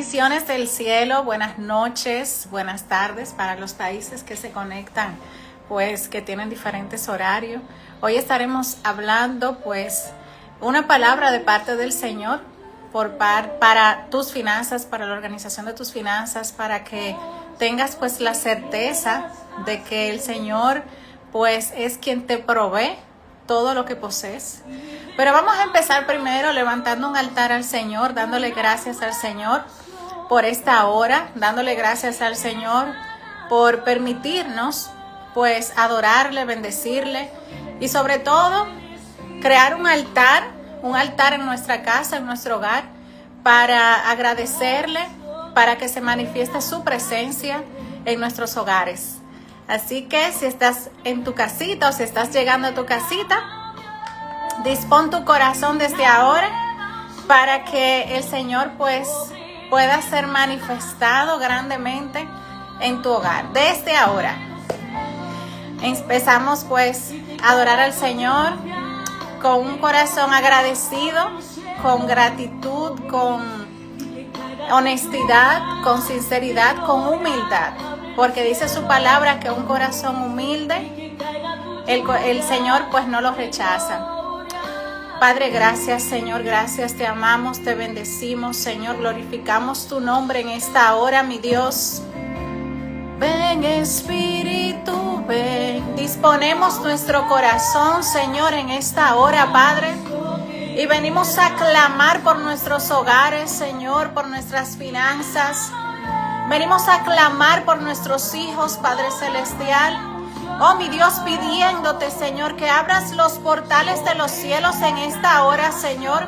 Bendiciones del cielo, buenas noches, buenas tardes para los países que se conectan, pues que tienen diferentes horarios. Hoy estaremos hablando pues una palabra de parte del Señor para tus finanzas, para la organización de tus finanzas, para que tengas pues la certeza de que el Señor pues es quien te provee todo lo que posees. Pero vamos a empezar primero levantando un altar al Señor, dándole gracias al Señor por esta hora, dándole gracias al Señor por permitirnos pues adorarle, bendecirle y sobre todo crear un altar en nuestra casa, en nuestro hogar, para agradecerle, para que se manifieste su presencia en nuestros hogares. Así que si estás en tu casita o si estás llegando a tu casita, dispón tu corazón desde ahora para que el Señor pues pueda ser manifestado grandemente en tu hogar. Desde ahora empezamos pues a adorar al Señor con un corazón agradecido, con gratitud, con honestidad, con sinceridad, con humildad. Porque dice su palabra que un corazón humilde, el Señor pues no lo rechaza. Padre, gracias Señor, gracias, te amamos, te bendecimos Señor, glorificamos tu nombre en esta hora, mi Dios. Ven Espíritu, ven, disponemos nuestro corazón Señor en esta hora, Padre. Y venimos a clamar por nuestros hogares Señor, por nuestras finanzas. Venimos a clamar por nuestros hijos, Padre Celestial. Oh, mi Dios, pidiéndote, Señor, que abras los portales de los cielos en esta hora, Señor,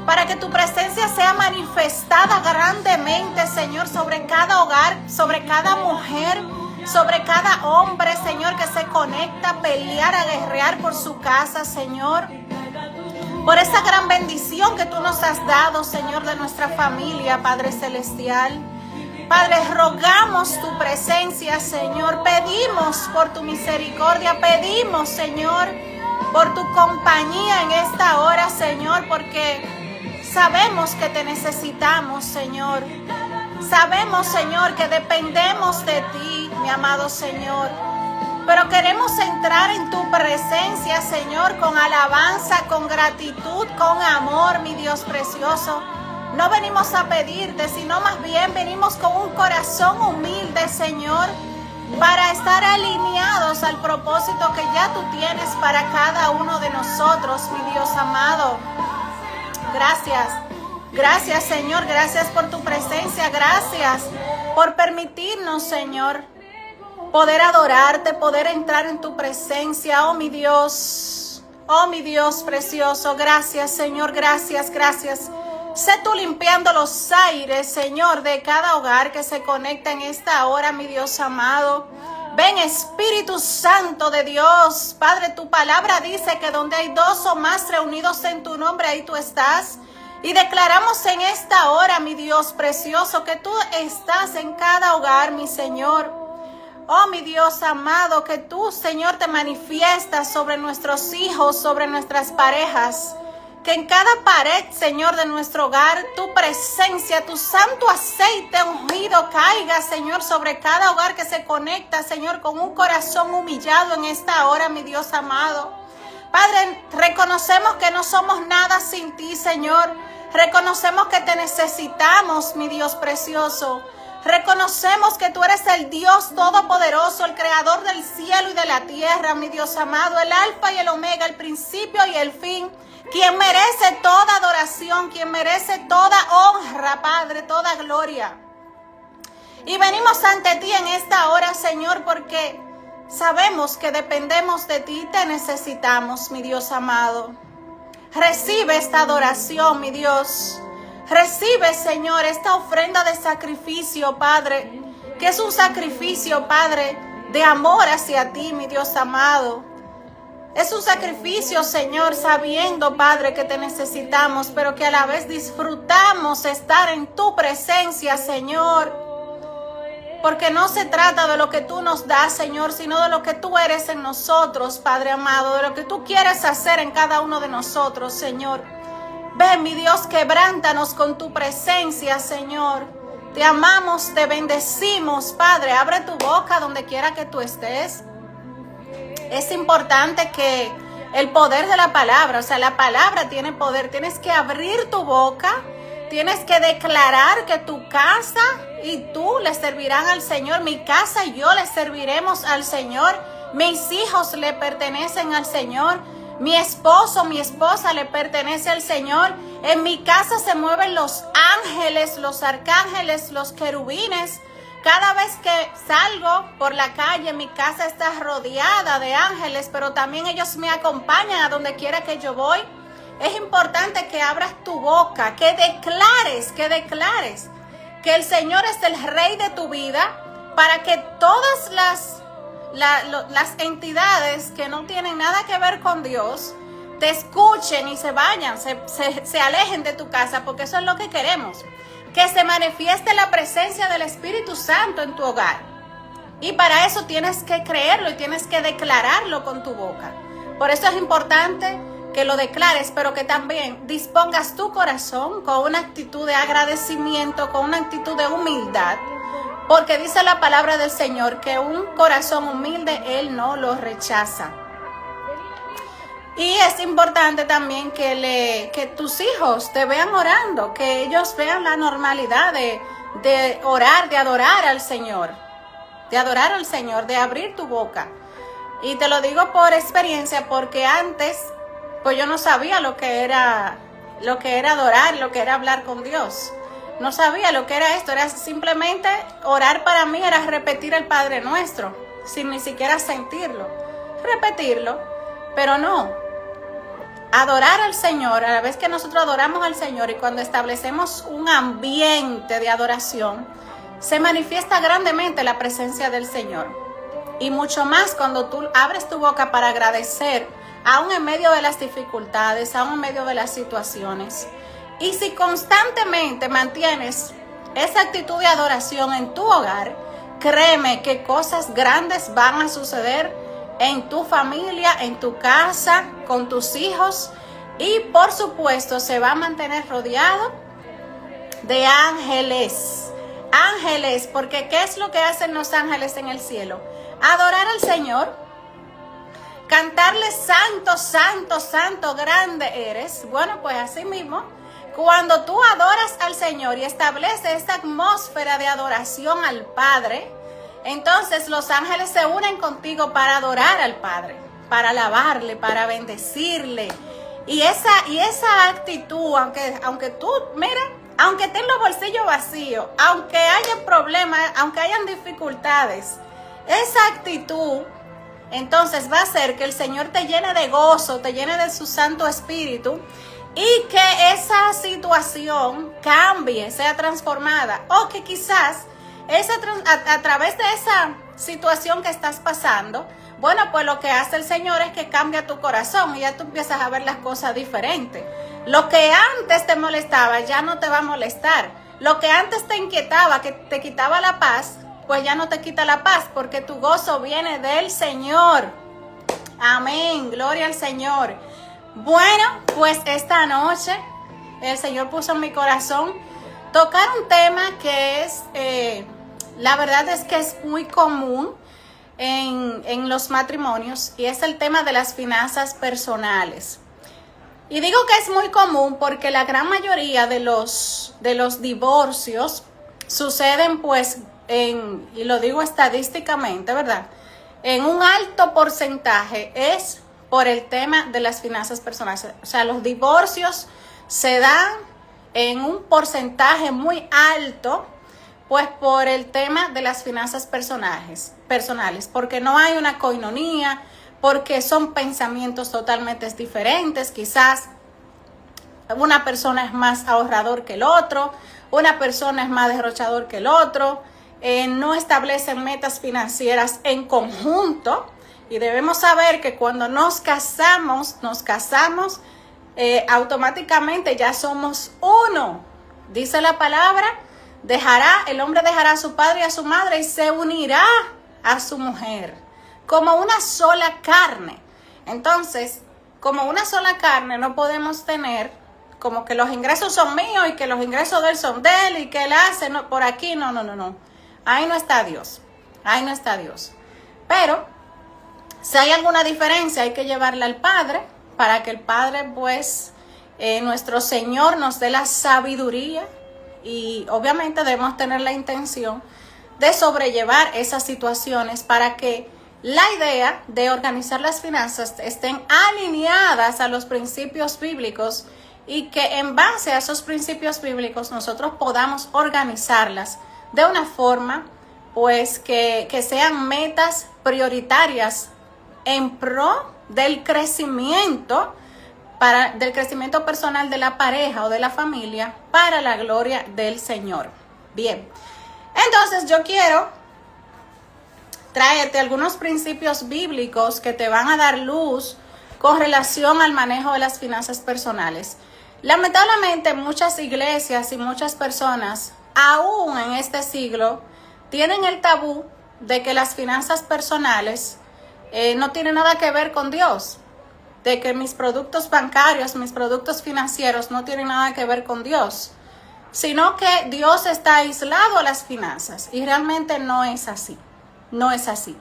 para que tu presencia sea manifestada grandemente, Señor, sobre cada hogar, sobre cada mujer, sobre cada hombre, Señor, que se conecta a pelear, a guerrear por su casa, Señor. Por esa gran bendición que tú nos has dado, Señor, de nuestra familia, Padre Celestial. Padre, rogamos tu presencia, Señor. Pedimos por tu misericordia. Pedimos, Señor, por tu compañía en esta hora, Señor, porque sabemos que te necesitamos, Señor. Sabemos, Señor, que dependemos de ti, mi amado Señor. Pero queremos entrar en tu presencia, Señor, con alabanza, con gratitud, con amor, mi Dios precioso. No venimos a pedirte, sino más bien venimos con un corazón humilde, Señor, para estar alineados al propósito que ya tú tienes para cada uno de nosotros, mi Dios amado. Gracias, gracias, Señor, gracias por tu presencia, gracias por permitirnos, Señor, poder adorarte, poder entrar en tu presencia, oh mi Dios precioso. Gracias, Señor, gracias, gracias. Sé tú limpiando los aires, Señor, de cada hogar que se conecta en esta hora, mi Dios amado. Ven, Espíritu Santo de Dios. Padre, tu palabra dice que donde hay dos o más reunidos en tu nombre, ahí tú estás. Y declaramos en esta hora, mi Dios precioso, que tú estás en cada hogar, mi Señor. Oh, mi Dios amado, que tú, Señor, te manifiestas sobre nuestros hijos, sobre nuestras parejas. Que en cada pared, Señor, de nuestro hogar, tu presencia, tu santo aceite ungido caiga, Señor, sobre cada hogar que se conecta, Señor, con un corazón humillado en esta hora, mi Dios amado. Padre, reconocemos que no somos nada sin ti, Señor. Reconocemos que te necesitamos, mi Dios precioso. Reconocemos que tú eres el Dios todopoderoso, el creador del cielo y de la tierra, mi Dios amado, el alfa y el omega, el principio y el fin. Quien merece toda adoración, quien merece toda honra, Padre, toda gloria. Y venimos ante ti en esta hora, Señor, porque sabemos que dependemos de ti y te necesitamos, mi Dios amado. Recibe esta adoración, mi Dios. Recibe, Señor, esta ofrenda de sacrificio, Padre, que es un sacrificio, Padre, de amor hacia ti, mi Dios amado. Es un sacrificio, Señor, sabiendo, Padre, que te necesitamos, pero que a la vez disfrutamos estar en tu presencia, Señor. Porque no se trata de lo que tú nos das, Señor, sino de lo que tú eres en nosotros, Padre amado, de lo que tú quieres hacer en cada uno de nosotros, Señor. Ven, mi Dios, quebrántanos con tu presencia, Señor. Te amamos, te bendecimos, Padre. Abre tu boca donde quiera que tú estés. Es importante que el poder de la palabra, o sea, la palabra tiene poder. Tienes que abrir tu boca, tienes que declarar que tu casa y tú le servirán al Señor. Mi casa y yo le serviremos al Señor. Mis hijos le pertenecen al Señor. Mi esposo, mi esposa le pertenece al Señor. En mi casa se mueven los ángeles, los arcángeles, los querubines. Cada vez que salgo por la calle, mi casa está rodeada de ángeles, pero también ellos me acompañan a donde quiera que yo voy. Es importante que abras tu boca, que declares que el Señor es el Rey de tu vida, para que todas las entidades que no tienen nada que ver con Dios te escuchen y se vayan, se alejen de tu casa, porque eso es lo que queremos. Que se manifieste la presencia del Espíritu Santo en tu hogar. Y para eso tienes que creerlo y tienes que declararlo con tu boca. Por eso es importante que lo declares, pero que también dispongas tu corazón con una actitud de agradecimiento, con una actitud de humildad. Porque dice la palabra del Señor que un corazón humilde Él no lo rechaza. Y es importante también que tus hijos te vean orando, que ellos vean la normalidad de orar, de adorar al Señor, de abrir tu boca. Y te lo digo por experiencia, porque antes, pues yo no sabía lo que era adorar, lo que era hablar con Dios. No sabía lo que era esto, era simplemente orar. Para mí era repetir el Padre Nuestro, sin ni siquiera sentirlo, repetirlo, pero no. Adorar al Señor, a la vez que nosotros adoramos al Señor y cuando establecemos un ambiente de adoración, se manifiesta grandemente la presencia del Señor. Y mucho más cuando tú abres tu boca para agradecer, aún en medio de las dificultades, aún en medio de las situaciones. Y si constantemente mantienes esa actitud de adoración en tu hogar, créeme que cosas grandes van a suceder en tu familia, en tu casa, con tus hijos, y por supuesto se va a mantener rodeado de ángeles. Ángeles, porque ¿qué es lo que hacen los ángeles en el cielo? Adorar al Señor, cantarle santo, santo, santo, grande eres. Bueno, pues así mismo, cuando tú adoras al Señor y estableces esta atmósfera de adoración al Padre, entonces los ángeles se unen contigo para adorar al Padre, para alabarle, para bendecirle. Y esa actitud, aunque tú, mira, aunque estés los bolsillos vacíos, aunque haya problemas, aunque hayan dificultades, esa actitud entonces va a hacer que el Señor te llene de gozo, te llene de su Santo Espíritu, y que esa situación cambie, sea transformada, o que quizás a través de esa situación que estás pasando, bueno, pues lo que hace el Señor es que cambia tu corazón y ya tú empiezas a ver las cosas diferentes. Lo que antes te molestaba ya no te va a molestar. Lo que antes te inquietaba, que te quitaba la paz, pues ya no te quita la paz, porque tu gozo viene del Señor. Amén, gloria al Señor. Bueno, pues esta noche el Señor puso en mi corazón tocar un tema que es, la verdad es que es muy común en los matrimonios, y es el tema de las finanzas personales. Y digo que es muy común porque la gran mayoría de los divorcios suceden, pues, y lo digo estadísticamente, ¿verdad? En un alto porcentaje es por el tema de las finanzas personales. O sea, los divorcios se dan en un porcentaje muy alto, pues por el tema de las finanzas personales, porque no hay una coinonía, porque son pensamientos totalmente diferentes. Quizás una persona es más ahorrador que el otro, una persona es más derrochador que el otro, no establecen metas financieras en conjunto. Y debemos saber que cuando nos casamos, automáticamente ya somos uno. Dice la palabra, el hombre dejará a su padre y a su madre y se unirá a su mujer como una sola carne. Entonces, como una sola carne no podemos tener como que los ingresos son míos y que los ingresos de él son de él y que él hace por aquí. No. Ahí no está Dios. Ahí no está Dios. Pero si hay alguna diferencia, hay que llevarla al Padre para que el Padre, pues, nuestro Señor nos dé la sabiduría, y obviamente debemos tener la intención de sobrellevar esas situaciones para que la idea de organizar las finanzas estén alineadas a los principios bíblicos y que en base a esos principios bíblicos nosotros podamos organizarlas de una forma, pues, que sean metas prioritarias en pro del crecimiento, del crecimiento personal de la pareja o de la familia para la gloria del Señor. Bien, entonces yo quiero traerte algunos principios bíblicos que te van a dar luz con relación al manejo de las finanzas personales. Lamentablemente muchas iglesias y muchas personas, aún en este siglo, tienen el tabú de que las finanzas personales no tienen nada que ver con Dios, de que mis productos bancarios, mis productos financieros no tienen nada que ver con Dios, sino que Dios está aislado a las finanzas, y realmente no es así. No es así.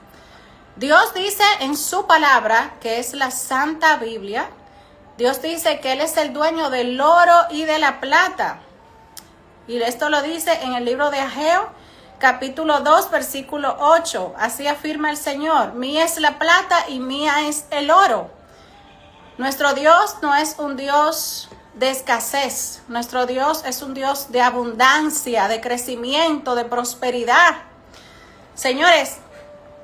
Dios dice en su palabra, que es la Santa Biblia, Dios dice que Él es el dueño del oro y de la plata. Y esto lo dice en el libro de Ageo, capítulo 2, versículo 8. Así afirma el Señor: mía es la plata y mía es el oro. Nuestro Dios no es un Dios de escasez. Nuestro Dios es un Dios de abundancia, de crecimiento, de prosperidad. Señores,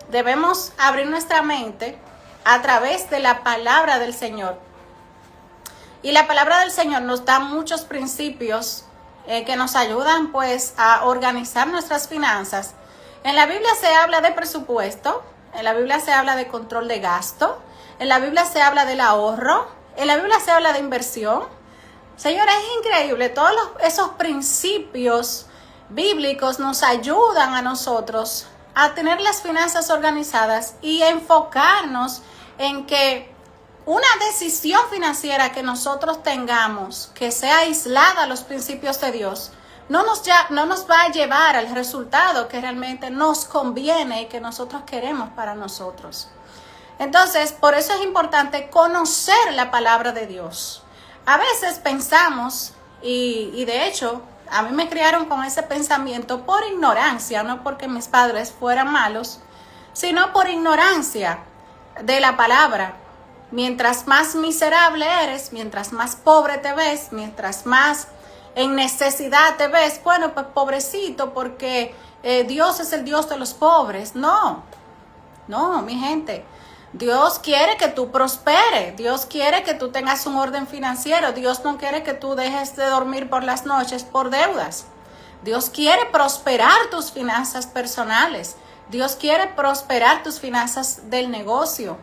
debemos abrir nuestra mente a través de la palabra del Señor. Y la palabra del Señor nos da muchos principios que nos ayudan, pues, a organizar nuestras finanzas. En la Biblia se habla de presupuesto, en la Biblia se habla de control de gasto, en la Biblia se habla del ahorro, en la Biblia se habla de inversión. Señores, es increíble, todos esos principios bíblicos nos ayudan a nosotros a tener las finanzas organizadas y enfocarnos en que una decisión financiera que nosotros tengamos, que sea aislada a los principios de Dios, no nos va a llevar al resultado que realmente nos conviene y que nosotros queremos para nosotros. Entonces, por eso es importante conocer la palabra de Dios. A veces pensamos, y de hecho, a mí me criaron con ese pensamiento por ignorancia, no porque mis padres fueran malos, sino por ignorancia de la palabra. Mientras más miserable eres, mientras más pobre te ves, mientras más en necesidad te ves, bueno, pues pobrecito, porque Dios es el Dios de los pobres. No, mi gente. Dios quiere que tú prosperes, Dios quiere que tú tengas un orden financiero, Dios no quiere que tú dejes de dormir por las noches por deudas. Dios quiere prosperar tus finanzas personales, Dios quiere prosperar tus finanzas del negocio,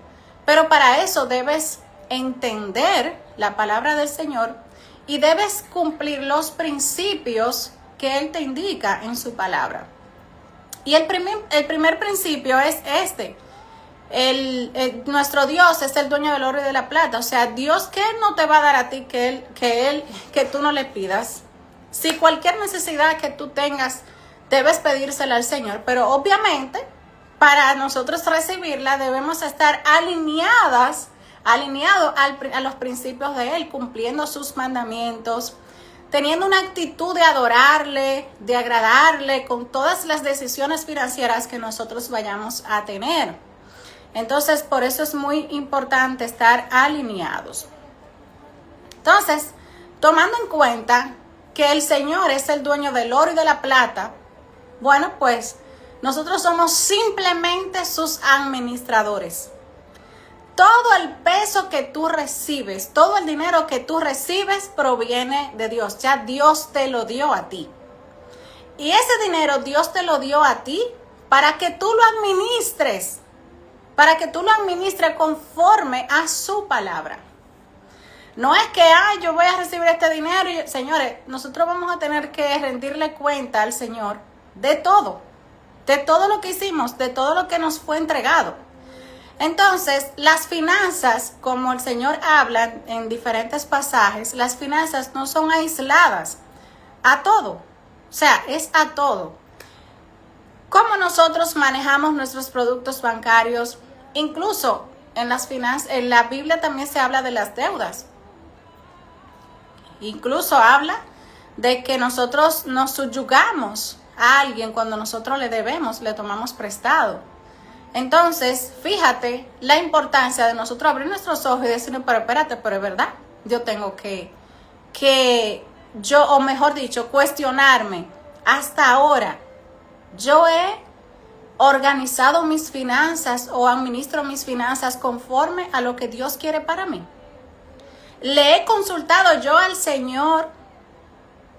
pero para eso debes entender la palabra del Señor y debes cumplir los principios que Él te indica en su palabra. Y el primer principio es este. Nuestro Dios es el dueño del oro y de la plata. O sea, Dios, ¿qué no te va a dar a ti que tú no le pidas? Si cualquier necesidad que tú tengas, debes pedírsela al Señor. Pero obviamente, para nosotros recibirla, debemos estar alineados a los principios de Él, cumpliendo sus mandamientos, teniendo una actitud de adorarle, de agradarle con todas las decisiones financieras que nosotros vayamos a tener. Entonces, por eso es muy importante estar alineados. Entonces, tomando en cuenta que el Señor es el dueño del oro y de la plata, bueno, pues nosotros somos simplemente sus administradores. Todo el peso que tú recibes, todo el dinero que tú recibes proviene de Dios. Ya Dios te lo dio a ti. Y ese dinero Dios te lo dio a ti para que tú lo administres. Para que tú lo administres conforme a su palabra. No es que, yo voy a recibir este dinero. Señores, nosotros vamos a tener que rendirle cuenta al Señor de todo lo que hicimos, de todo lo que nos fue entregado. Entonces, las finanzas, como el Señor habla en diferentes pasajes, las finanzas no son aisladas a todo. O sea, es a todo. Cómo nosotros manejamos nuestros productos bancarios, incluso en las finanzas, en la Biblia también se habla de las deudas. Incluso habla de que nosotros nos subyugamos a alguien cuando nosotros le debemos, le tomamos prestado. Entonces, fíjate la importancia de nosotros abrir nuestros ojos y decir, pero espérate, pero es verdad, yo tengo o mejor dicho, cuestionarme. Hasta ahora, yo he organizado mis finanzas o administro mis finanzas conforme a lo que Dios quiere para mí. Le he consultado yo al Señor,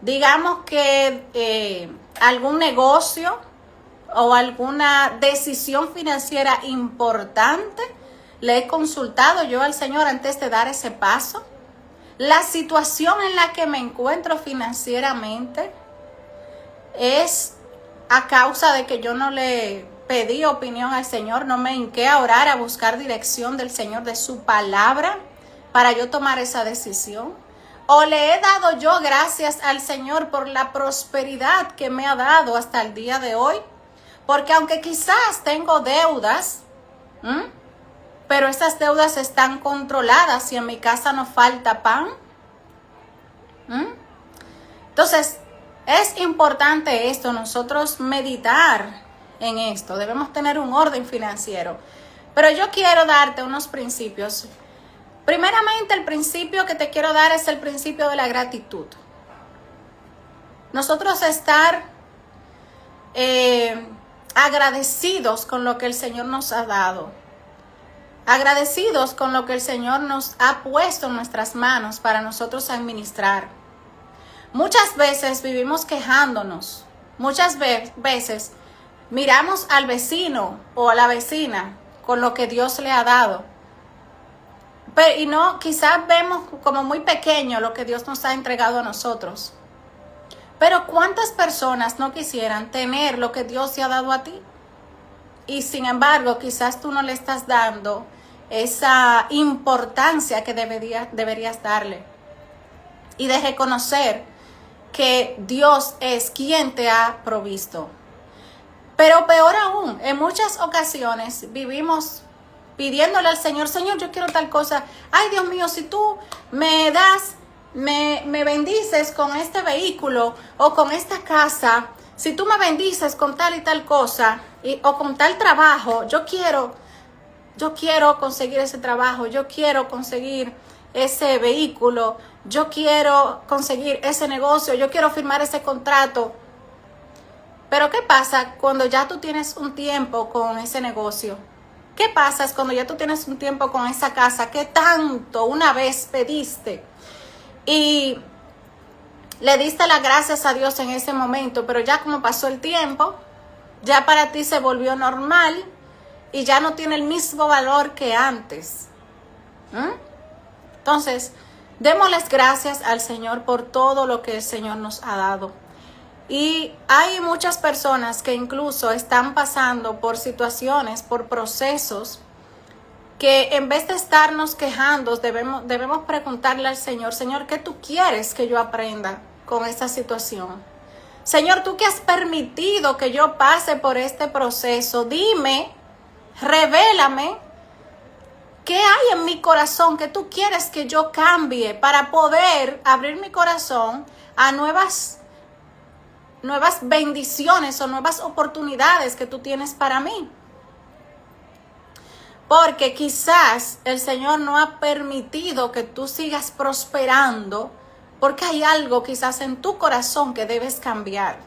digamos que algún negocio o alguna decisión financiera importante, le he consultado yo al Señor antes de dar ese paso. La situación en la que me encuentro financieramente es a causa de que yo no le pedí opinión al Señor, no me hinqué a orar, a buscar dirección del Señor, de su palabra, para yo tomar esa decisión. O le he dado yo gracias al Señor por la prosperidad que me ha dado hasta el día de hoy. Porque aunque quizás tengo deudas, pero esas deudas están controladas y en mi casa no falta pan. Entonces, es importante esto, nosotros meditar en esto. Debemos tener un orden financiero. Pero yo quiero darte unos principios. Primeramente, el principio que te quiero dar es el principio de la gratitud. Nosotros estar agradecidos con lo que el Señor nos ha dado. Agradecidos con lo que el Señor nos ha puesto en nuestras manos para nosotros administrar. Muchas veces vivimos quejándonos. Muchas veces miramos al vecino o a la vecina con lo que Dios le ha dado. Y no, quizás vemos como muy pequeño lo que Dios nos ha entregado a nosotros. Pero ¿cuántas personas no quisieran tener lo que Dios te ha dado a ti? Y sin embargo, quizás tú no le estás dando esa importancia que deberías darle. Y de reconocer que Dios es quien te ha provisto. Pero peor aún, en muchas ocasiones vivimos pidiéndole al Señor, Señor, yo quiero tal cosa. Ay, Dios mío, si tú me das, me bendices con este vehículo o con esta casa, si tú me bendices con tal y tal cosa o con tal trabajo, yo quiero conseguir ese trabajo, yo quiero conseguir ese vehículo, yo quiero conseguir ese negocio, yo quiero firmar ese contrato. Pero ¿qué pasa cuando ya tú tienes un tiempo con ese negocio? ¿Qué pasa cuando ya tú tienes un tiempo con esa casa que tanto una vez pediste y le diste las gracias a Dios en ese momento, pero ya como pasó el tiempo, ya para ti se volvió normal y ya no tiene el mismo valor que antes? Entonces, démosles gracias al Señor por todo lo que el Señor nos ha dado. Y hay muchas personas que incluso están pasando por situaciones, por procesos, que en vez de estarnos quejando, debemos preguntarle al Señor, Señor, ¿qué tú quieres que yo aprenda con esta situación? Señor, tú que has permitido que yo pase por este proceso, dime, revélame, ¿qué hay en mi corazón que tú quieres que yo cambie para poder abrir mi corazón a nuevas bendiciones o nuevas oportunidades que tú tienes para mí? Porque quizás el Señor no ha permitido que tú sigas prosperando porque hay algo quizás en tu corazón que debes cambiar.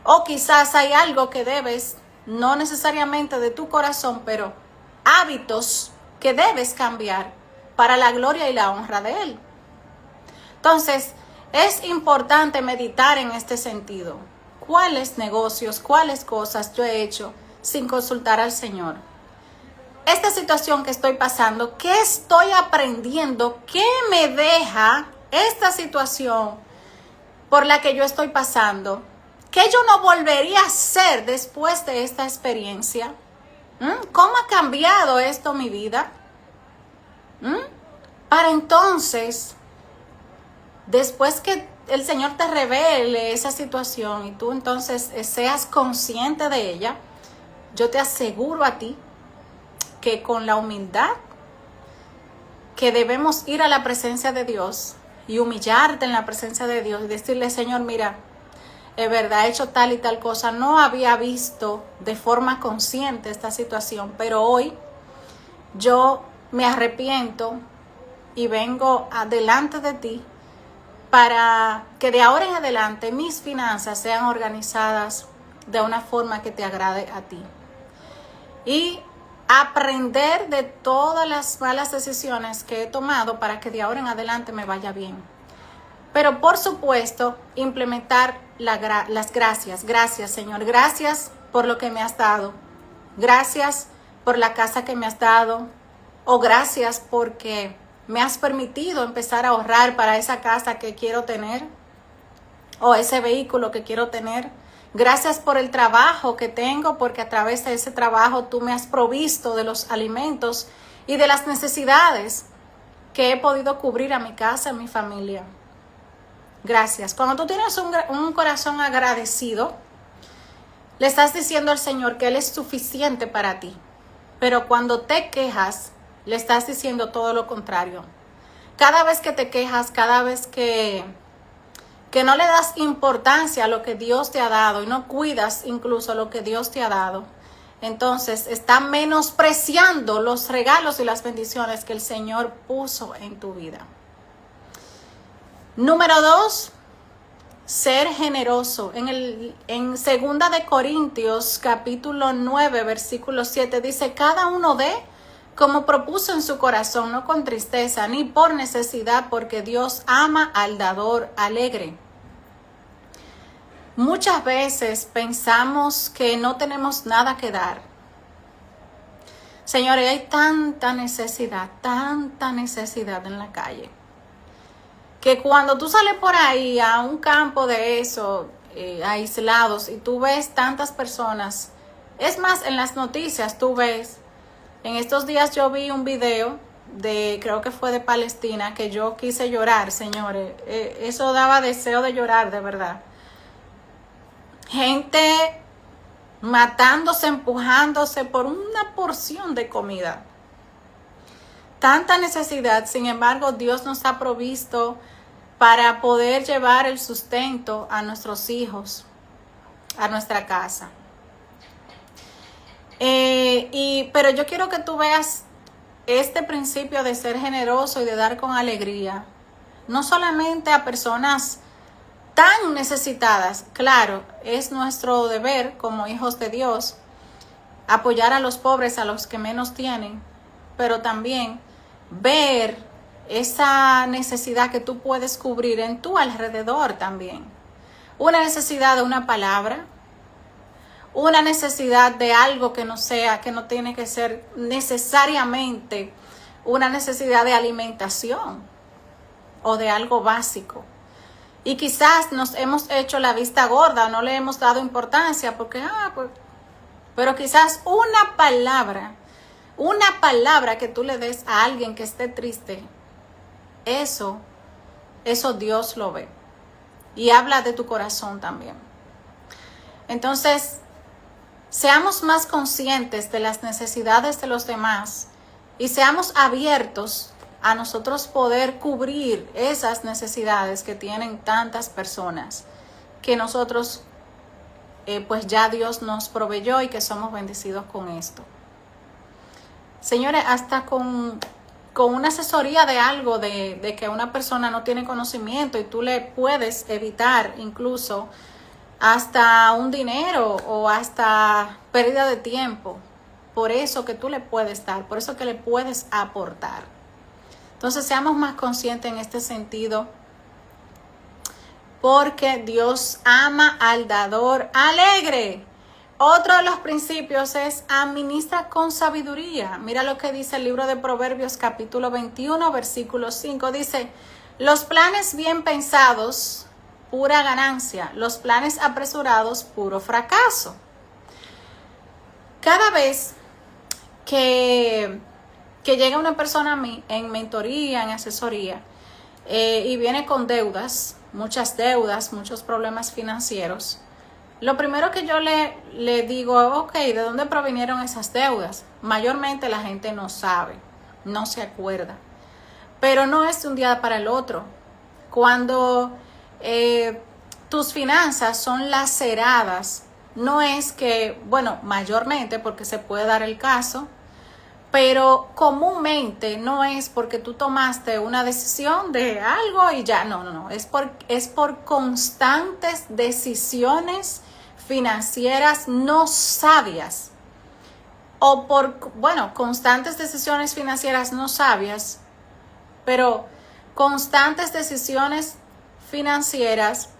O quizás hay algo que debes, no necesariamente de tu corazón, pero hábitos que debes cambiar para la gloria y la honra de Él. Entonces, es importante meditar en este sentido. ¿Cuáles negocios, cuáles cosas yo he hecho sin consultar al Señor? Esta situación que estoy pasando, ¿qué estoy aprendiendo? ¿Qué me deja esta situación por la que yo estoy pasando? ¿Qué yo no volvería a hacer después de esta experiencia? ¿Cómo ha cambiado esto mi vida? Para entonces, después que el Señor te revele esa situación y tú entonces seas consciente de ella, yo te aseguro a ti que con la humildad que debemos ir a la presencia de Dios y humillarte en la presencia de Dios y decirle, Señor, mira, es verdad, he hecho tal y tal cosa, no había visto de forma consciente esta situación, pero hoy yo me arrepiento y vengo delante de ti para que de ahora en adelante mis finanzas sean organizadas de una forma que te agrade a ti. Y aprender de todas las malas decisiones que he tomado para que de ahora en adelante me vaya bien. Pero por supuesto, implementar las gracias. Gracias, Señor. Gracias por lo que me has dado. Gracias por la casa que me has dado. O gracias porque me has permitido empezar a ahorrar para esa casa que quiero tener. O ese vehículo que quiero tener. Gracias por el trabajo que tengo, porque a través de ese trabajo tú me has provisto de los alimentos y de las necesidades que he podido cubrir a mi casa, a mi familia. Gracias. Cuando tú tienes un corazón agradecido, le estás diciendo al Señor que Él es suficiente para ti. Pero cuando te quejas, le estás diciendo todo lo contrario. Cada vez que te quejas, cada vez que no le das importancia a lo que Dios te ha dado y no cuidas incluso lo que Dios te ha dado, entonces está menospreciando los regalos y las bendiciones que el Señor puso en tu vida. Número 2, ser generoso. En 2 de Corintios, capítulo 9, versículo 7, dice, cada uno dé como propuso en su corazón, no con tristeza ni por necesidad, porque Dios ama al dador alegre. Muchas veces pensamos que no tenemos nada que dar. Señores, hay tanta necesidad en la calle, que cuando tú sales por ahí a un campo de eso, aislados, y tú ves tantas personas, es más, en las noticias tú ves, en estos días yo vi un video creo que fue de Palestina, que yo quise llorar, señores, eso daba deseo de llorar, de verdad. Gente matándose, empujándose por una porción de comida. Tanta necesidad, sin embargo, Dios nos ha provisto para poder llevar el sustento a nuestros hijos, a nuestra casa. Pero yo quiero que tú veas este principio de ser generoso y de dar con alegría, no solamente a personas tan necesitadas. Claro, es nuestro deber como hijos de Dios apoyar a los pobres, a los que menos tienen, pero también ver esa necesidad que tú puedes cubrir en tu alrededor también. Una necesidad de una palabra, una necesidad de algo que no tiene que ser necesariamente una necesidad de alimentación o de algo básico. Y quizás nos hemos hecho la vista gorda, no le hemos dado importancia porque, pero quizás una palabra que tú le des a alguien que esté triste, eso Dios lo ve y habla de tu corazón también. Entonces, seamos más conscientes de las necesidades de los demás y seamos abiertos a nosotros poder cubrir esas necesidades que tienen tantas personas, que nosotros pues ya Dios nos proveyó y que somos bendecidos con esto. Señores, hasta con una asesoría de algo, de que una persona no tiene conocimiento y tú le puedes evitar incluso hasta un dinero o hasta pérdida de tiempo, por eso que tú le puedes dar, por eso que le puedes aportar. Entonces seamos más conscientes en este sentido, porque Dios ama al dador alegre. Otro de los principios es administra con sabiduría. Mira lo que dice el libro de Proverbios capítulo 21, versículo 5. Dice, los planes bien pensados, pura ganancia. Los planes apresurados, puro fracaso. Cada vez que llega una persona a mí en mentoría, en asesoría, y viene con deudas, muchos problemas financieros. Lo primero que yo le digo, ok, ¿de dónde provinieron esas deudas? Mayormente la gente no sabe, no se acuerda. Pero no es de un día para el otro. Cuando tus finanzas son laceradas, no es que, bueno, mayormente porque se puede dar el caso, pero comúnmente no es porque tú tomaste una decisión de algo y ya, no, es por constantes decisiones financieras no sabias, o por, bueno, constantes decisiones financieras no sabias, pero constantes decisiones financieras,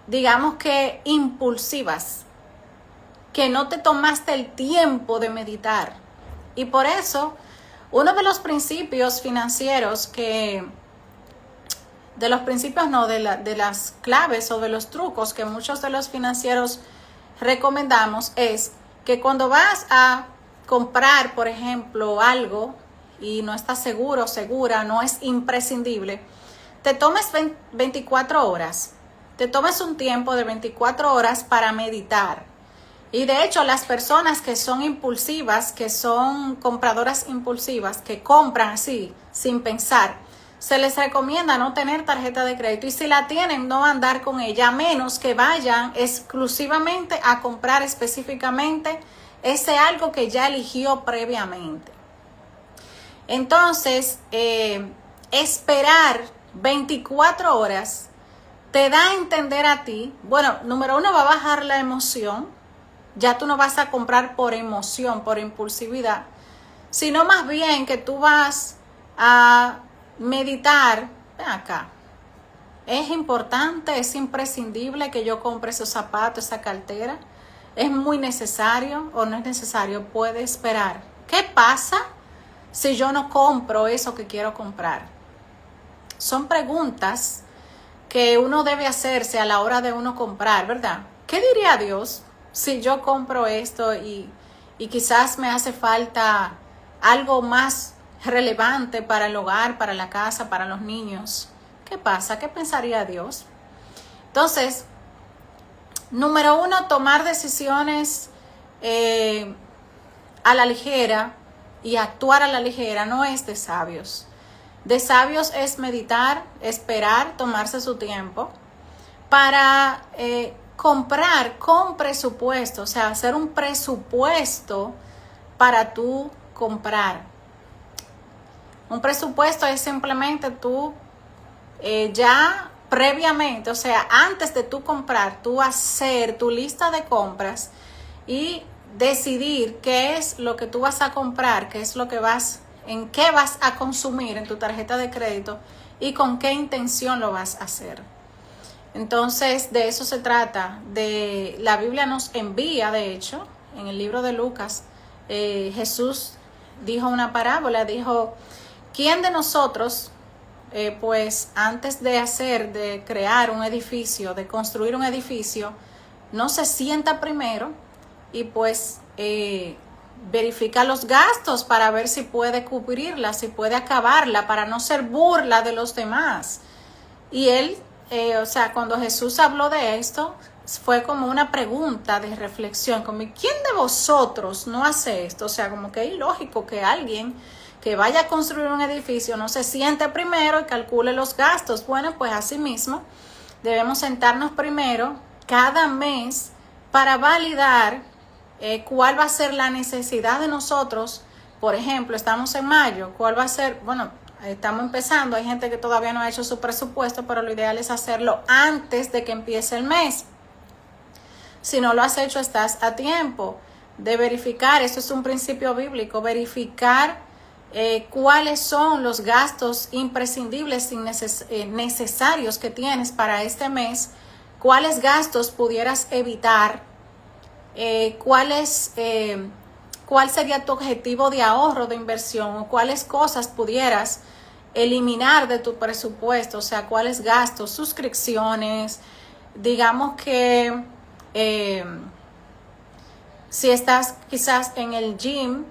digamos que impulsivas, que no te tomaste el tiempo de meditar. Y por eso, uno de los principios financieros de las claves o de los trucos que muchos de los financieros recomendamos es que cuando vas a comprar, por ejemplo, algo y no estás segura, no es imprescindible, te tomes 24 horas, te tomes un tiempo de 24 horas para meditar. Y de hecho, las personas que son impulsivas, que son compradoras impulsivas, que compran así, sin pensar, se les recomienda no tener tarjeta de crédito. Y si la tienen, no andar con ella, a menos que vayan exclusivamente a comprar específicamente ese algo que ya eligió previamente. Entonces, esperar 24 horas te da a entender a ti, bueno, número uno, va a bajar la emoción. Ya tú no vas a comprar por emoción, por impulsividad, sino más bien que tú vas a meditar. Ven acá, es importante, es imprescindible que yo compre esos zapatos, esa cartera. ¿Es muy necesario o no es necesario? Puede esperar. ¿Qué pasa si yo no compro eso que quiero comprar? Son preguntas que uno debe hacerse a la hora de uno comprar, ¿verdad? ¿Qué diría Dios si yo compro esto y quizás me hace falta algo más relevante para el hogar, para la casa, para los niños? ¿Qué pasa? ¿Qué pensaría Dios? Entonces, número uno, tomar decisiones a la ligera y actuar a la ligera no es de sabios. De sabios es meditar, esperar, tomarse su tiempo para comprar con presupuesto, o sea, hacer un presupuesto para tú comprar. Un presupuesto es simplemente tú ya previamente, o sea, antes de tú comprar, tú hacer tu lista de compras y decidir qué es lo que tú vas a comprar, en qué vas a consumir en tu tarjeta de crédito y con qué intención lo vas a hacer. Entonces, de eso se trata. La Biblia nos envía, de hecho, en el libro de Lucas, Jesús dijo una parábola, dijo, ¿quién de nosotros, pues antes de crear un edificio, de construir un edificio, no se sienta primero y pues verifica los gastos para ver si puede cubrirla, si puede acabarla, para no ser burla de los demás? Y él, o sea, cuando Jesús habló de esto, fue como una pregunta de reflexión, como ¿quién de vosotros no hace esto? O sea, como que es ilógico que alguien que vaya a construir un edificio no se siente primero y calcule los gastos. Bueno, pues así mismo debemos sentarnos primero cada mes para validar cuál va a ser la necesidad de nosotros. Por ejemplo, estamos en mayo, ¿cuál va a ser? Bueno, estamos empezando, hay gente que todavía no ha hecho su presupuesto, pero lo ideal es hacerlo antes de que empiece el mes. Si no lo has hecho, estás a tiempo de verificar, esto es un principio bíblico, verificar cuáles son los gastos imprescindibles y necesarios que tienes para este mes, cuáles gastos pudieras evitar, cuál sería tu objetivo de ahorro, de inversión, o cuáles cosas pudieras eliminar de tu presupuesto, o sea, cuáles gastos, suscripciones, digamos que si estás quizás en el gym,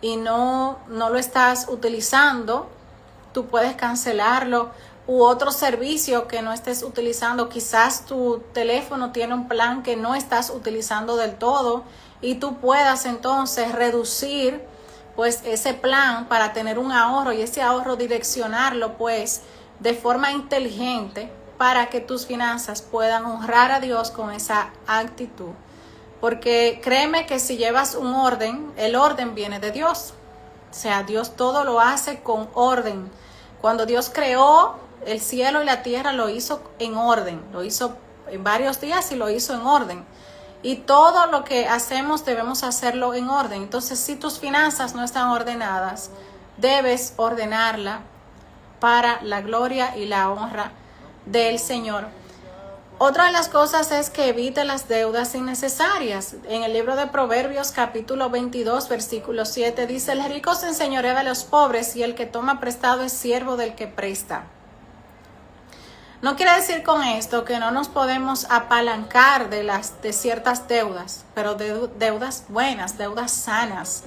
y no lo estás utilizando, tú puedes cancelarlo. U otro servicio que no estés utilizando, quizás tu teléfono tiene un plan que no estás utilizando del todo y tú puedas entonces reducir pues ese plan para tener un ahorro y ese ahorro direccionarlo pues de forma inteligente para que tus finanzas puedan honrar a Dios con esa actitud. Porque créeme que si llevas un orden, el orden viene de Dios. O sea, Dios todo lo hace con orden. Cuando Dios creó el cielo y la tierra, lo hizo en orden, lo hizo en varios días y lo hizo en orden. Y todo lo que hacemos debemos hacerlo en orden. Entonces, si tus finanzas no están ordenadas, debes ordenarla para la gloria y la honra del Señor. Otra de las cosas es que evite las deudas innecesarias. En el libro de Proverbios, capítulo 22, versículo 7, dice: el rico se enseñorea de los pobres y el que toma prestado es siervo del que presta. No quiere decir con esto que no nos podemos apalancar de ciertas deudas, pero deudas buenas, deudas sanas,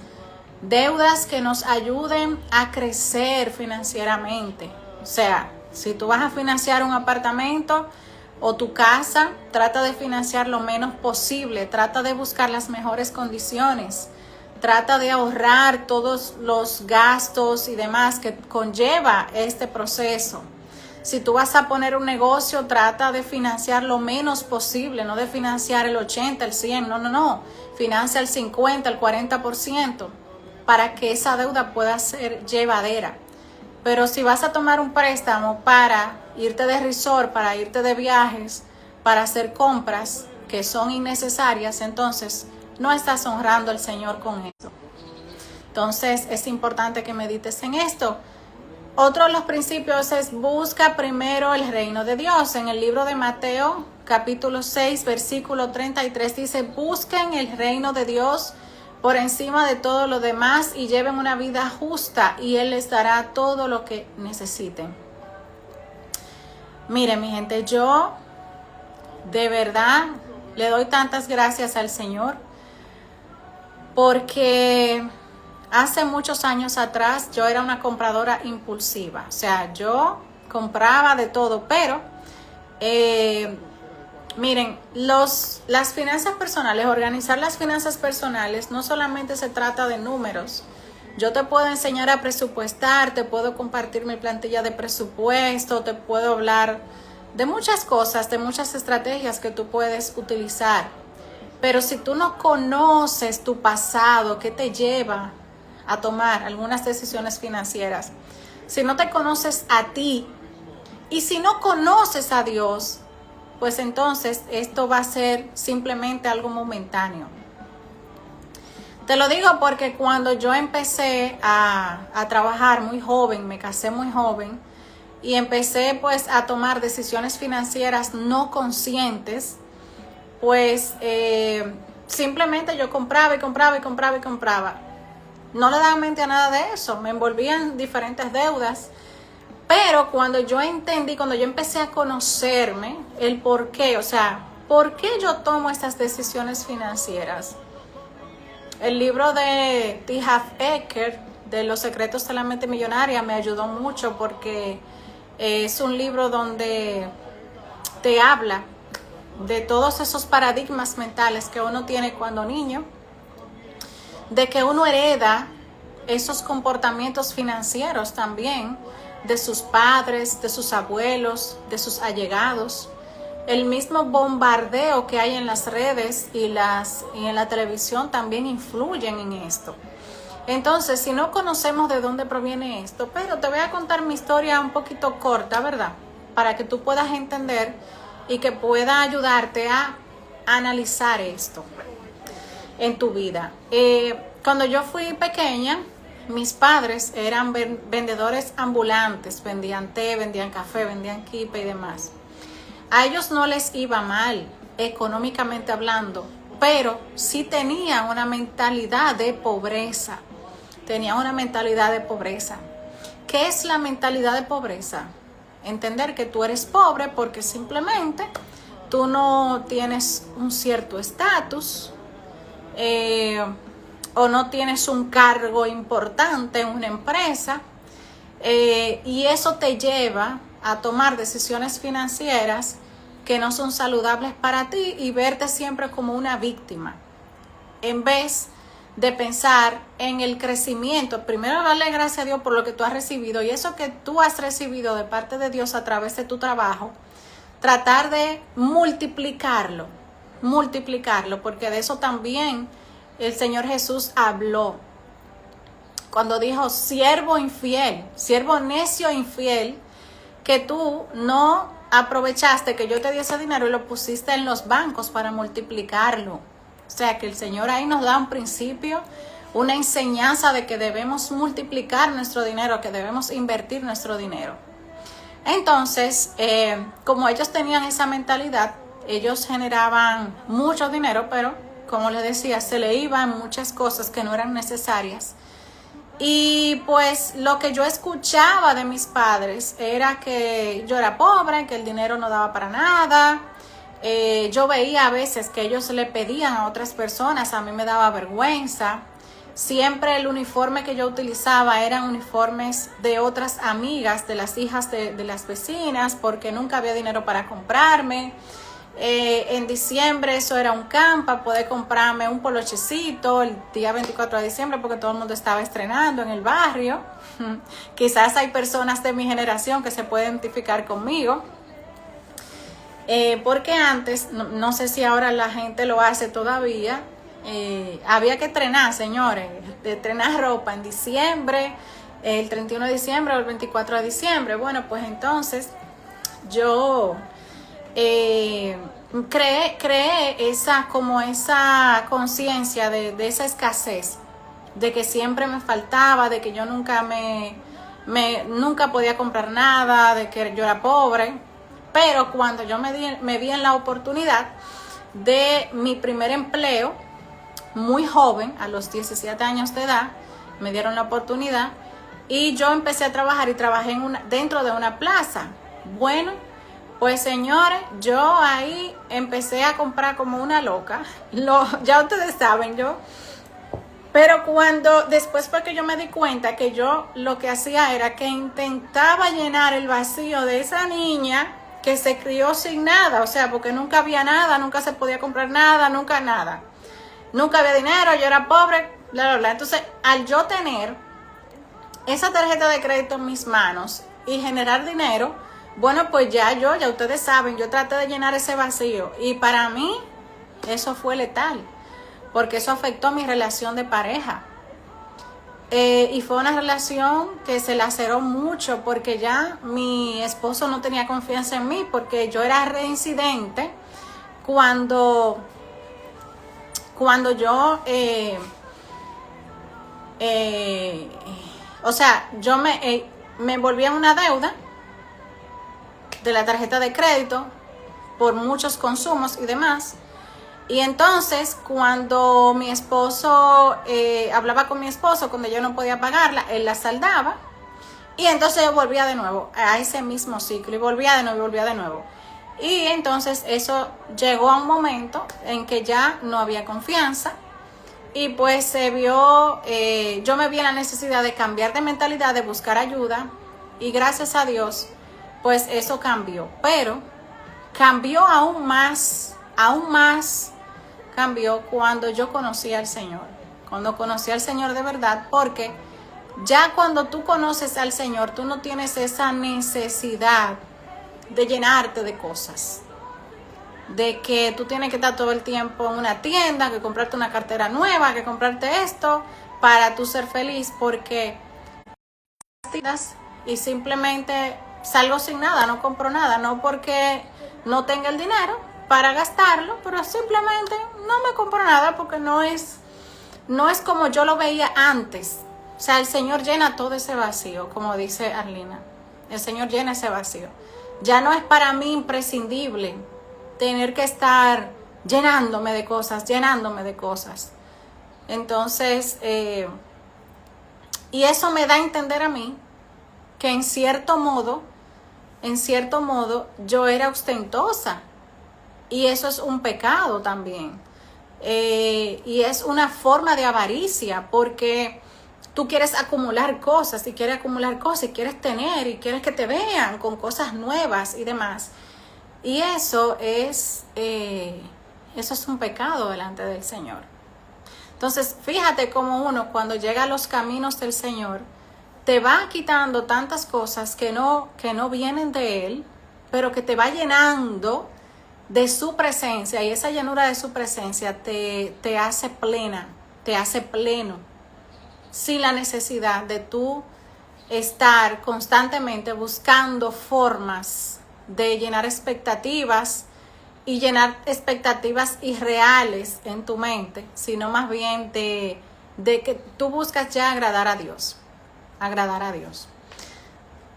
deudas que nos ayuden a crecer financieramente. O sea, si tú vas a financiar un apartamento o tu casa, trata de financiar lo menos posible, trata de buscar las mejores condiciones, trata de ahorrar todos los gastos y demás que conlleva este proceso. Si tú vas a poner un negocio, trata de financiar lo menos posible, no de financiar el 80, el 100, no. Financia el 50, el 40% para que esa deuda pueda ser llevadera. Pero si vas a tomar un préstamo para irte de resort, para irte de viajes, para hacer compras que son innecesarias, entonces no estás honrando al Señor con eso. Entonces es importante que medites en esto. Otro de los principios es: busca primero el reino de Dios. En el libro de Mateo, capítulo 6, versículo 33, dice: busquen el reino de Dios por encima de todo lo demás y lleven una vida justa y Él les dará todo lo que necesiten. Mire, mi gente, yo de verdad le doy tantas gracias al Señor porque hace muchos años atrás yo era una compradora impulsiva. O sea, yo compraba de todo, pero miren, las finanzas personales, organizar las finanzas personales no solamente se trata de números. Yo te puedo enseñar a presupuestar, te puedo compartir mi plantilla de presupuesto, te puedo hablar de muchas cosas, de muchas estrategias que tú puedes utilizar. Pero si tú no conoces tu pasado, ¿qué te lleva a tomar algunas decisiones financieras? Si no te conoces a ti y si no conoces a Dios, pues entonces esto va a ser simplemente algo momentáneo. Te lo digo porque cuando yo empecé a trabajar muy joven, me casé muy joven y empecé pues a tomar decisiones financieras no conscientes, pues simplemente yo compraba y compraba y compraba y compraba. No le daba mente a nada de eso, me envolvía en diferentes deudas. Pero cuando yo entendí, cuando yo empecé a conocerme el por qué, o sea, ¿por qué yo tomo estas decisiones financieras? El libro de T. Harv Eker, de Los secretos de la mente millonaria, me ayudó mucho porque es un libro donde te habla de todos esos paradigmas mentales que uno tiene cuando niño, de que uno hereda esos comportamientos financieros también de sus padres, de sus abuelos, de sus allegados. El mismo bombardeo que hay en las redes y en la televisión también influyen en esto. Entonces, si no conocemos de dónde proviene esto, pero te voy a contar mi historia un poquito corta, ¿verdad? Para que tú puedas entender y que pueda ayudarte a analizar esto en tu vida. Cuando yo fui pequeña, mis padres eran vendedores ambulantes, vendían té, vendían café, vendían quipe y demás. A ellos no les iba mal, económicamente hablando, pero sí tenían una mentalidad de pobreza. Tenían una mentalidad de pobreza. ¿Qué es la mentalidad de pobreza? Entender que tú eres pobre porque simplemente tú no tienes un cierto estatus, o no tienes un cargo importante en una empresa, y eso te lleva a tomar decisiones financieras que no son saludables para ti y verte siempre como una víctima, en vez de pensar en el crecimiento. Primero darle gracias a Dios por lo que tú has recibido, y eso que tú has recibido de parte de Dios a través de tu trabajo, tratar de multiplicarlo, porque de eso también el Señor Jesús habló cuando dijo: siervo infiel, siervo necio e infiel, que tú no aprovechaste que yo te di ese dinero y lo pusiste en los bancos para multiplicarlo. O sea que el Señor ahí nos da un principio, una enseñanza de que debemos multiplicar nuestro dinero, que debemos invertir nuestro dinero. Entonces, como ellos tenían esa mentalidad, ellos generaban mucho dinero, pero como les decía, se le iban muchas cosas que no eran necesarias. Y pues lo que yo escuchaba de mis padres era que yo era pobre, que el dinero no daba para nada. Yo veía a veces que ellos le pedían a otras personas, a mí me daba vergüenza. Siempre el uniforme que yo utilizaba eran uniformes de otras amigas, de las hijas de las vecinas, porque nunca había dinero para comprarme. En diciembre eso era un campa, poder comprarme un polochecito el día 24 de diciembre porque todo el mundo estaba estrenando en el barrio. Quizás hay personas de mi generación que se pueden identificar conmigo. Porque antes, no sé si ahora la gente lo hace todavía, había que estrenar, señores, de estrenar ropa en diciembre, el 31 de diciembre o el 24 de diciembre. Bueno, pues entonces yo creé esa conciencia de esa escasez, de que siempre me faltaba, de que yo nunca nunca podía comprar nada, de que yo era pobre. Pero cuando yo me vi en la oportunidad de mi primer empleo, muy joven, a los 17 años de edad, me dieron la oportunidad y yo empecé a trabajar y trabajé dentro de una plaza. Bueno, pues señores, yo ahí empecé a comprar como una loca. Ya ustedes saben, pero después fue que yo me di cuenta que yo lo que hacía era que intentaba llenar el vacío de esa niña que se crió sin nada, o sea, porque nunca había nada, nunca se podía comprar nada, nunca nada. Nunca había dinero, yo era pobre, bla, bla, bla. Entonces, al yo tener esa tarjeta de crédito en mis manos y generar dinero, bueno, pues ya ustedes saben, yo traté de llenar ese vacío y para mí eso fue letal, porque eso afectó mi relación de pareja. Y fue una relación que se laceró mucho porque ya mi esposo no tenía confianza en mí, porque yo era reincidente cuando yo o sea, yo me volví en una deuda de la tarjeta de crédito por muchos consumos y demás. Y entonces cuando mi esposo hablaba con mi esposo cuando yo no podía pagarla, él la saldaba y entonces yo volvía de nuevo a ese mismo ciclo y volvía de nuevo. Y entonces eso llegó a un momento en que ya no había confianza y pues se vio, yo me vi en la necesidad de cambiar de mentalidad, de buscar ayuda y gracias a Dios pues eso cambió, pero cambió aún más cambió cuando yo conocí al Señor, de verdad, porque ya cuando tú conoces al Señor, tú no tienes esa necesidad de llenarte de cosas, de que tú tienes que estar todo el tiempo en una tienda, que comprarte una cartera nueva, que comprarte esto para tú ser feliz, porque y simplemente salgo sin nada, no compro nada, no porque no tenga el dinero para gastarlo, pero simplemente no me compro nada porque no es como yo lo veía antes. O sea, el Señor llena todo ese vacío, como dice Arlina. El Señor llena ese vacío. Ya no es para mí imprescindible tener que estar llenándome de cosas. Entonces, y eso me da a entender a mí que en cierto modo, yo era ostentosa. Y eso es un pecado también, y es una forma de avaricia, porque tú quieres acumular cosas y quieres tener y quieres que te vean con cosas nuevas y demás. Y eso es un pecado delante del Señor. Entonces, fíjate cómo uno cuando llega a los caminos del Señor te va quitando tantas cosas que no vienen de Él, pero que te va llenando de su presencia, y esa llenura de su presencia te hace plena, te hace pleno, sin la necesidad de tú estar constantemente buscando formas de llenar expectativas y llenar expectativas irreales en tu mente, sino más bien de que tú buscas ya agradar a Dios.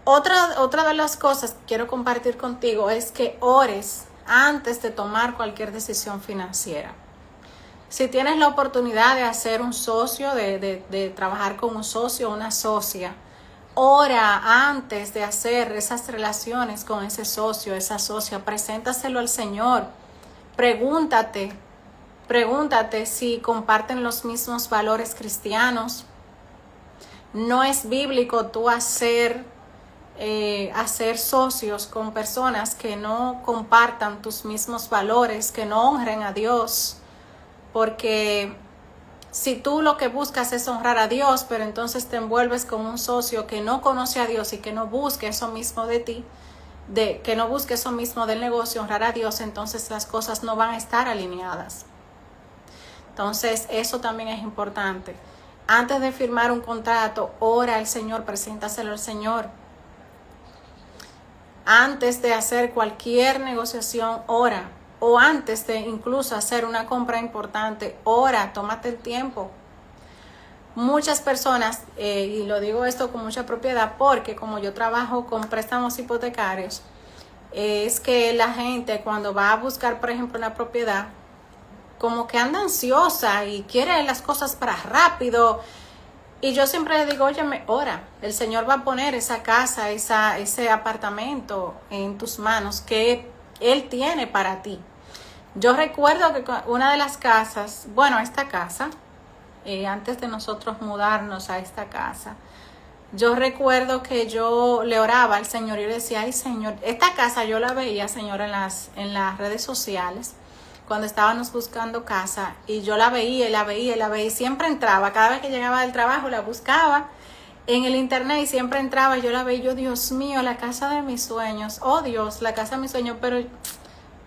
Otra de las cosas que quiero compartir contigo es que ores antes de tomar cualquier decisión financiera. Si tienes la oportunidad de hacer un socio, de trabajar con un socio o una socia, ora antes de hacer esas relaciones con ese socio, esa socia, preséntaselo al Señor. Pregúntate si comparten los mismos valores cristianos. No es bíblico tú hacer socios con personas que no compartan tus mismos valores, que no honren a Dios, porque si tú lo que buscas es honrar a Dios, pero entonces te envuelves con un socio que no conoce a Dios y que no busque eso mismo de ti, que no busque eso mismo del negocio, honrar a Dios, entonces las cosas no van a estar alineadas. Entonces eso también es importante. Antes de firmar un contrato, ora al Señor, preséntaselo al Señor. Antes de hacer cualquier negociación, ora. O antes de incluso hacer una compra importante, ora, tómate el tiempo. Muchas personas, y lo digo esto con mucha propiedad porque como yo trabajo con préstamos hipotecarios, es que la gente cuando va a buscar, por ejemplo, una propiedad, como que anda ansiosa y quiere las cosas para rápido. Y yo siempre le digo, óyeme, ora, el Señor va a poner esa casa, ese apartamento en tus manos que Él tiene para ti. Yo recuerdo que una de las casas, esta casa, antes de nosotros mudarnos a esta casa, yo recuerdo que yo le oraba al Señor y le decía, ay Señor, esta casa yo la veía, Señor, en las redes sociales, cuando estábamos buscando casa, y yo la veía, y siempre entraba, cada vez que llegaba del trabajo la buscaba en el internet y siempre entraba, yo la veía, yo, Dios mío, la casa de mis sueños, oh Dios, la casa de mis sueños, pero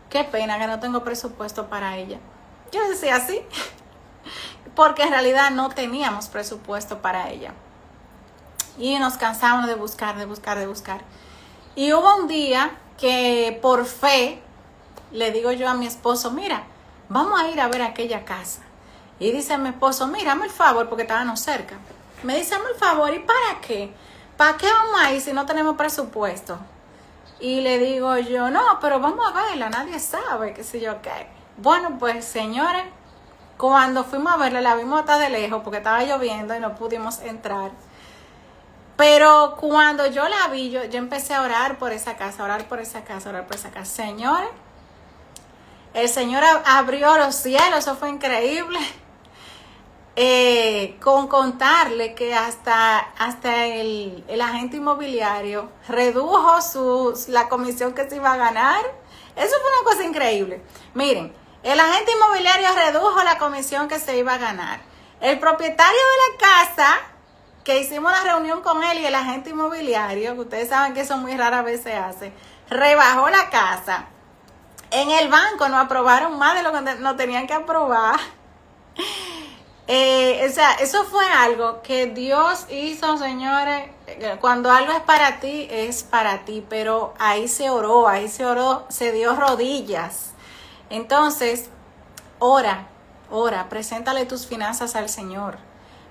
qué pena que no tengo presupuesto para ella. Yo decía así, porque en realidad no teníamos presupuesto para ella. Y nos cansamos de buscar. Y hubo un día que por fe le digo yo a mi esposo, mira, vamos a ir a ver aquella casa. Y dice mi esposo, mira, hazme el favor, porque estábamos cerca. Me dice, hazme el favor, ¿y para qué? ¿Para qué vamos a ir si no tenemos presupuesto? Y le digo yo, no, pero vamos a verla, nadie sabe, qué sé yo qué. Bueno, pues señores, cuando fuimos a verla, la vimos hasta de lejos porque estaba lloviendo y no pudimos entrar. Pero cuando yo la vi, yo empecé a orar por esa casa, Señores, el Señor abrió los cielos, eso fue increíble. Con contarle que hasta el agente inmobiliario redujo la comisión que se iba a ganar. Eso fue una cosa increíble. Miren, el agente inmobiliario redujo la comisión que se iba a ganar. El propietario de la casa, que hicimos la reunión con él y el agente inmobiliario, que ustedes saben que eso muy rara vez se hace, rebajó la casa. En el banco nos aprobaron más de lo que nos tenían que aprobar. Eso fue algo que Dios hizo, señores. Cuando algo es para ti, pero ahí se oró, se dio rodillas. Entonces, ora, preséntale tus finanzas al Señor.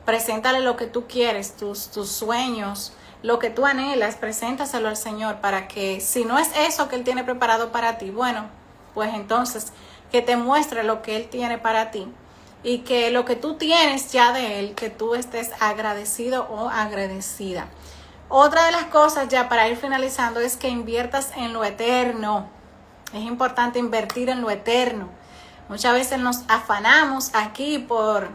Preséntale lo que tú quieres, tus sueños, lo que tú anhelas, preséntaselo al Señor para que, si no es eso que Él tiene preparado para ti, bueno, pues entonces que te muestre lo que Él tiene para ti y que lo que tú tienes ya de Él, que tú estés agradecido o agradecida. Otra de las cosas, ya para ir finalizando, es que inviertas en lo eterno. Es importante invertir en lo eterno. Muchas veces nos afanamos aquí por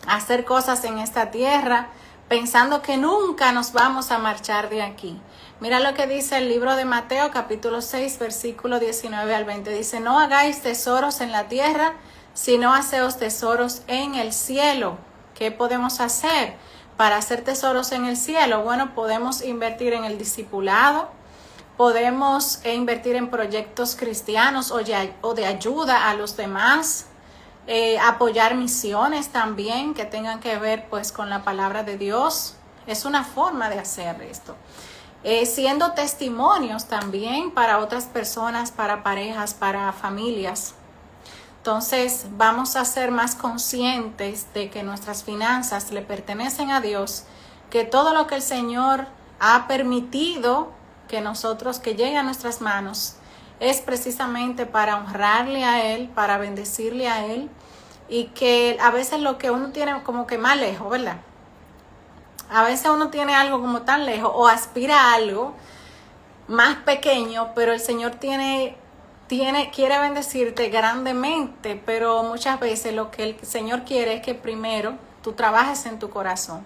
hacer cosas en esta tierra, pensando que nunca nos vamos a marchar de aquí. Mira lo que dice el libro de Mateo, capítulo 6, versículo 19 al 20. Dice, no hagáis tesoros en la tierra, sino haceos tesoros en el cielo. ¿Qué podemos hacer para hacer tesoros en el cielo? Bueno, podemos invertir en el discipulado, podemos invertir en proyectos cristianos o de ayuda a los demás, apoyar misiones también que tengan que ver pues con la palabra de Dios. Es una forma de hacer esto. Siendo testimonios también para otras personas, para parejas, para familias. Entonces vamos a ser más conscientes de que nuestras finanzas le pertenecen a Dios, que todo lo que el Señor ha permitido que llegue a nuestras manos es precisamente para honrarle a Él, para bendecirle a Él, y que a veces lo que uno tiene como que más lejos, ¿verdad? A veces uno tiene algo como tan lejos o aspira a algo más pequeño, pero el Señor quiere bendecirte grandemente, pero muchas veces lo que el Señor quiere es que primero tú trabajes en tu corazón.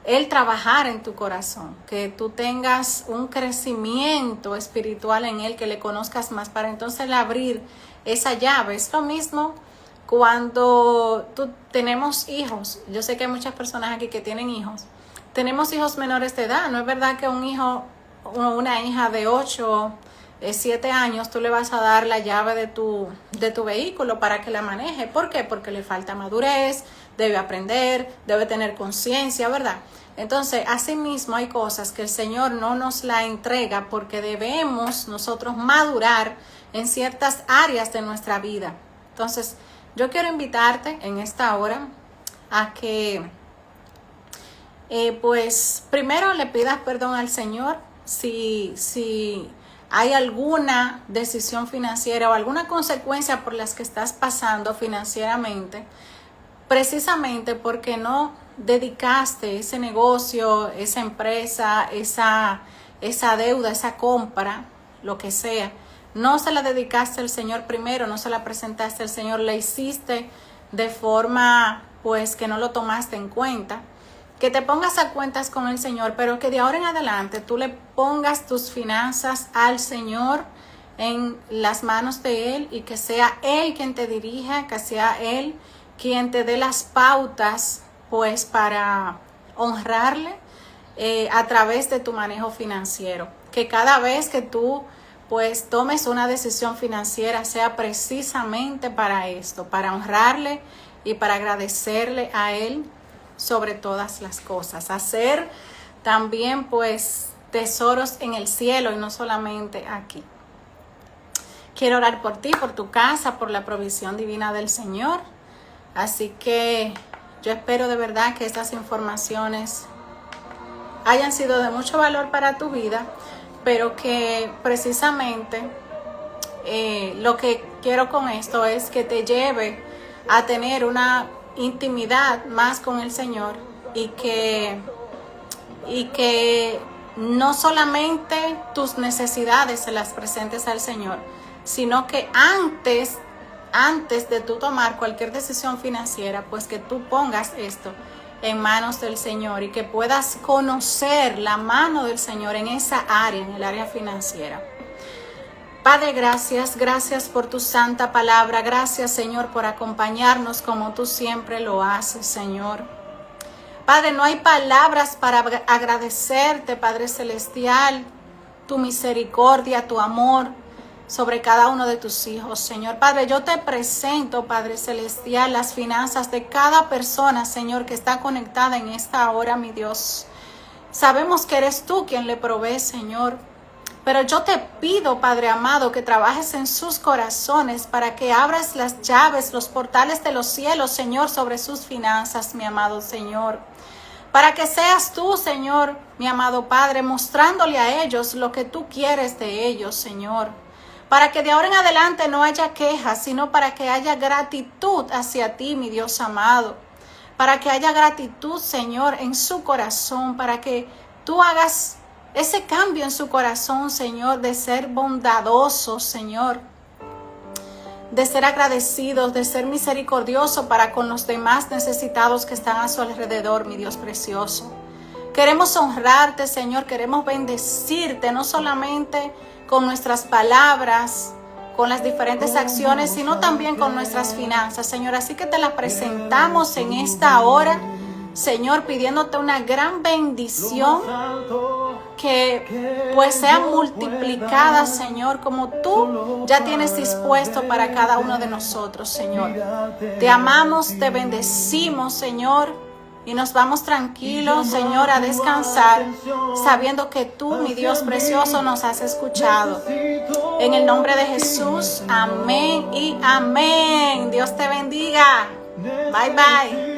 Él trabajar en tu corazón, que tú tengas un crecimiento espiritual en Él, que le conozcas más, para entonces abrir esa llave. Es lo mismo cuando tenemos hijos. Yo sé que hay muchas personas aquí que tienen hijos. Tenemos hijos menores de edad. No es verdad que un hijo o una hija de 8, 7 años, tú le vas a dar la llave de tu vehículo para que la maneje. ¿Por qué? Porque le falta madurez, debe aprender, debe tener conciencia, ¿verdad? Entonces, asimismo hay cosas que el Señor no nos la entrega porque debemos nosotros madurar en ciertas áreas de nuestra vida. Entonces, yo quiero invitarte en esta hora a que pues primero le pidas perdón al Señor si hay alguna decisión financiera o alguna consecuencia por las que estás pasando financieramente, precisamente porque no dedicaste ese negocio, esa empresa, esa deuda, esa compra, lo que sea, no se la dedicaste al Señor primero, no se la presentaste al Señor, la hiciste de forma pues que no lo tomaste en cuenta. Que te pongas a cuentas con el Señor, pero que de ahora en adelante tú le pongas tus finanzas al Señor en las manos de Él y que sea Él quien te dirija, que sea Él quien te dé las pautas pues para honrarle a través de tu manejo financiero. Que cada vez que tú pues tomes una decisión financiera sea precisamente para esto, para honrarle y para agradecerle a Él sobre todas las cosas. Hacer también pues tesoros en el cielo y no solamente aquí. Quiero orar por ti, por tu casa, por la provisión divina del Señor. Así que yo espero de verdad que estas informaciones hayan sido de mucho valor para tu vida, pero que precisamente lo que quiero con esto es que te lleve a tener una intimidad más con el Señor y que no solamente tus necesidades se las presentes al Señor, sino que antes de tú tomar cualquier decisión financiera, pues que tú pongas esto en manos del Señor y que puedas conocer la mano del Señor en esa área, en el área financiera. Padre, gracias por tu santa palabra. Gracias, Señor, por acompañarnos como tú siempre lo haces, Señor. Padre, no hay palabras para agradecerte, Padre Celestial, tu misericordia, tu amor sobre cada uno de tus hijos, Señor. Padre, yo te presento, Padre Celestial, las finanzas de cada persona, Señor, que está conectada en esta hora, mi Dios. Sabemos que eres tú quien le provee, Señor. Pero yo te pido, Padre amado, que trabajes en sus corazones para que abras las llaves, los portales de los cielos, Señor, sobre sus finanzas, mi amado Señor. Para que seas tú, Señor, mi amado Padre, mostrándole a ellos lo que tú quieres de ellos, Señor. Para que de ahora en adelante no haya quejas, sino para que haya gratitud hacia ti, mi Dios amado. Para que haya gratitud, Señor, en su corazón, para que tú hagas ese cambio en su corazón, Señor, de ser bondadoso, Señor, de ser agradecidos, de ser misericordioso para con los demás necesitados que están a su alrededor, mi Dios precioso. Queremos honrarte, Señor, queremos bendecirte, no solamente con nuestras palabras, con las diferentes acciones, sino también con nuestras finanzas, Señor. Así que te las presentamos en esta hora, Señor, pidiéndote una gran bendición que pues sea multiplicada, Señor, como tú ya tienes dispuesto para cada uno de nosotros, Señor. Te amamos, te bendecimos, Señor. Y nos vamos tranquilos, Señor, a descansar, sabiendo que tú, mi Dios precioso, nos has escuchado. En el nombre de Jesús, amén y amén. Dios te bendiga. Bye, bye.